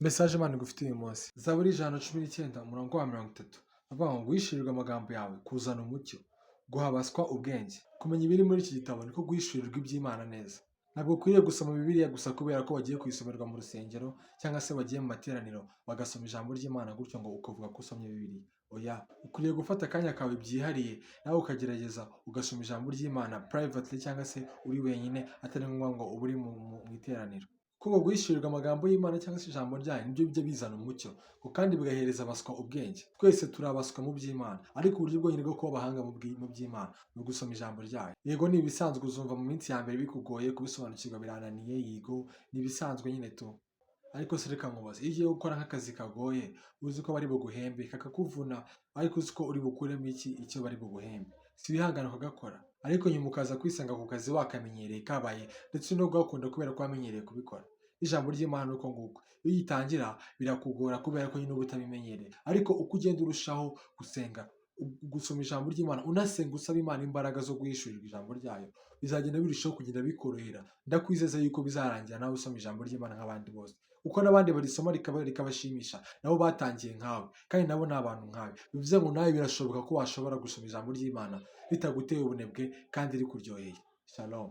Mesaje Imana igufitiye uyu munsi. Zaburi ijana na cumi n'icyenda umurongo wa 30. Avuga ngo guhishurirwa amagambo yawe kuzana umucyo, guhabaswa ubwenge. Kumenya ibiri muri iki gitabo niko guhishurirwa iby'Imana neza. Ntabwo ukwiriye gusoma Bibiliya gusa kubera ko wagiye kuyisomerwa mu rusengero cyangwa se wagiye mu materaniro bagasoma ijambo ry'Imana gutyo ngo ukavuga ko usomye Bibiliya. Oya, ukwiriye gufata akanya kawe byihariye nawe ukagerageza ugasoma ijambo ry'Imana privately cyangwa se uri wenyine atari ngombwa ngo ube uri mu iteraniro. Kuko guhishurirwa amagambo y'Imana cyangwa se ijambo ryayo nibyo bijya bizana umucyo, ngo kandi bigahereza abaswa ubwenge. Twese turabaswa mu by'Imana, ariko uburyo bwonyine bwo kuba abahanga mu by'Imana ni ugusoma ijambo ryayo. Yego ni ibisanzwe uzumva mu minsi ya mbere bikugoye kubisobanukirwa, birananiye, yego ni ibisanzwe nyine tu. Ariko se reka nkubaze, iyo ugiye gukora nk'akazi kagoye uzi ko bari buguhembe kakakuvuna, ariko uzi ko uri bukuremo icyo bari buguhembe, si wihangana ukagakora, ariko nyuma ukaza kwisanga ku kazi wakamenyereye kabaye ndetse no gukunda kubera ko wamenyereye kubikora. Ijambo ry'Imana uko nguko iyo uyitangira birakugora kubera ko nyine uba utabimenyereye, ariko uko ugenda urushaho gusenga, gusoma ijambo ry'Imana, unasenga usaba Imana imbaraga zo guhishurirwa ijambo ryayo, bizagenda birushaho kugenda bikorohera. Ndakwizeza yuko bizarangira nawe usoma ijambo ry'Imana nk'abandi bose, uko n'abandi barisoma rikabashimisha, nabo batangiye nkawe kandi nabo ni abantu nkawe. Bivuze ngo nawe birashoboka ko washobora gusoma ijambo ry'Imana ritaguteye ubunebwe kandi rikuryoheye. Shalom.